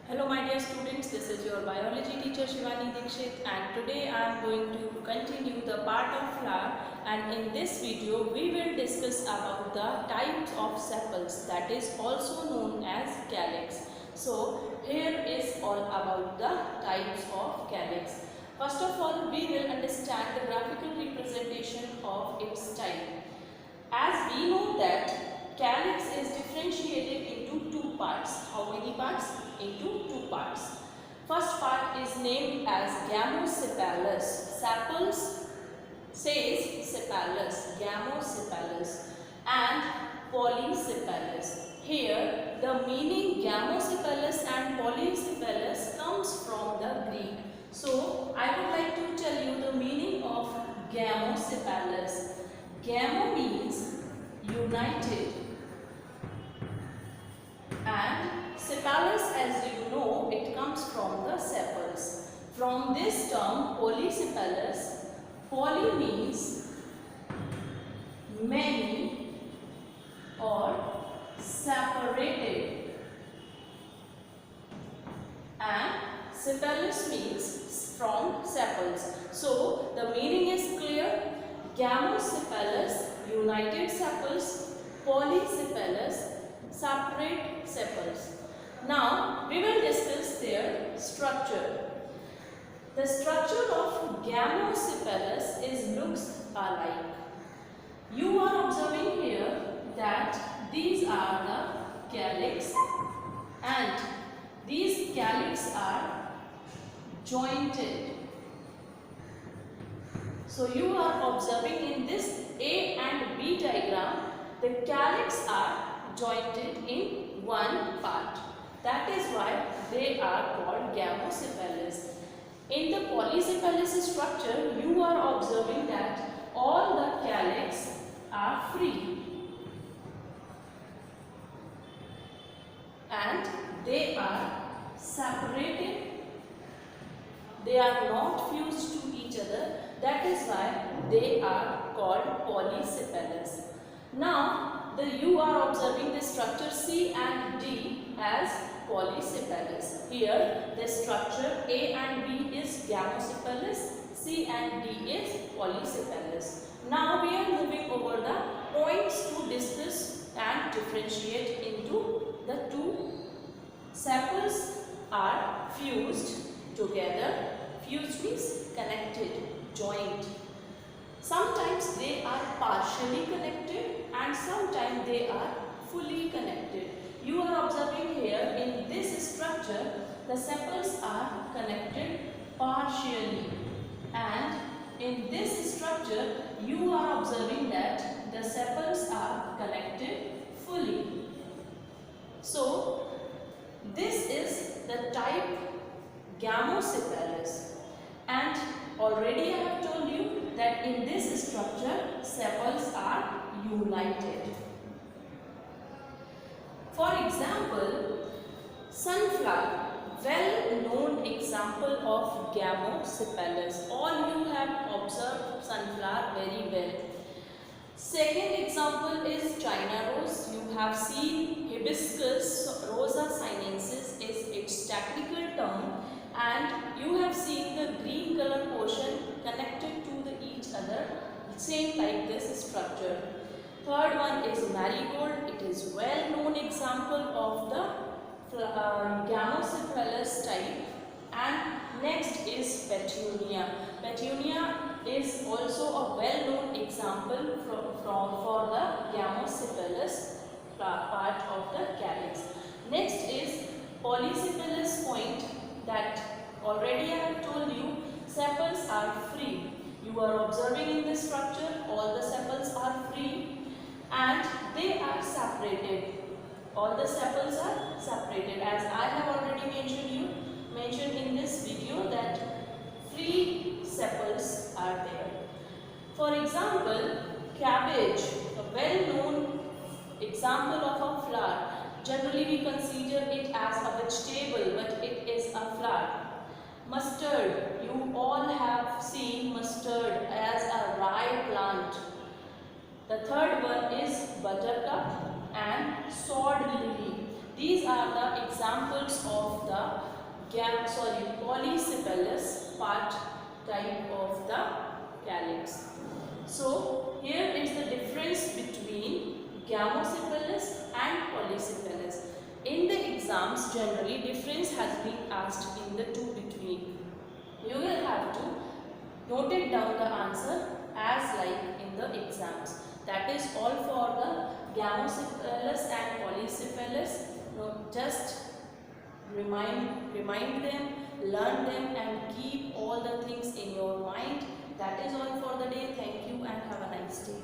Hello my dear students, this is your biology teacher Shivani Dikshit and today I am going to continue the part of flower, and in this video we will discuss about the types of sepals, that is also known as calyx. So here is all about the types of calyx. First of all, we will understand the graphical representation of its type. As we know that calyx is differentiated into two parts. How many parts? Into two parts. First part is named as gamosepalous. Sepals says sepalous, gamosepalous, and polysepalous. Here the meaning gamosepalous and polysepalous comes from the Greek. So I would like to tell you the meaning of gamosepalous. Gamo means united and sepalous, as you know, it comes from the sepals. From this term polysepalous, poly means many or separated, and sepalous means from sepals. So the meaning is clear. Gamosepalous, united sepals, polysepalous, separate sepals. Now we will discuss their structure. The structure of gamosepalous is looks alike. You are observing here that these are the calyx and these calyx are jointed. So you are observing in this A and B diagram, the calyx are jointed in one part. That is why they are called gamosepalous. In the polysepalous structure, you are observing that all the calyx are free and they are separated. They are not fused to each other. That is why they are called polysepalous. Now, you are observing the structure C and D as polysepalous. Here, the structure A and B is gamosepalous, C and D is polysepalous. Now, we are moving over the points to discuss and differentiate into the two. Sepals are fused together. Fused means connected, joined. Sometimes they are partially connected and sometimes they are fully connected. You are observing here in this structure, the sepals are connected partially, and in this structure you are observing that the sepals are connected fully. So this is the type gamosepalous. And already I have told you that in this structure, sepals are united. For example, sunflower, well-known example of gamosepalous. All you have observed sunflower very well. Second example is China rose. You have seen hibiscus rosa sinensis is its technical term, and you have seen the green color portion connected to each other, same like this structure. Third one is marigold. It is well known example of the gamosepalous type. And next is petunia. Petunia is also a well known example for the gamosepalous part of the calyx. Next is polysepalous point, that already I have told you, sepals are free. You are observing in this structure, all the sepals are free and they are separated. All the sepals are separated, as I have already mentioned in this video that free sepals are there. For example, cabbage, a well-known example of a flower. Generally we consider it as a vegetable, but it is a flower. Mustard, you all have seen mustard as a rye plant. The third one is buttercup and sword lily. These are the examples of the polycephalous part type of the calyx. So here is the difference between gamocephalous and polycephalous. In the exams generally difference has been asked in the two between. You will have to note it down the answer as like in the exams. That is all for the gamocephalous and polycephalous. Just remind them, learn them and keep all the things in your mind. That is all for the day. Thank you and have a nice day.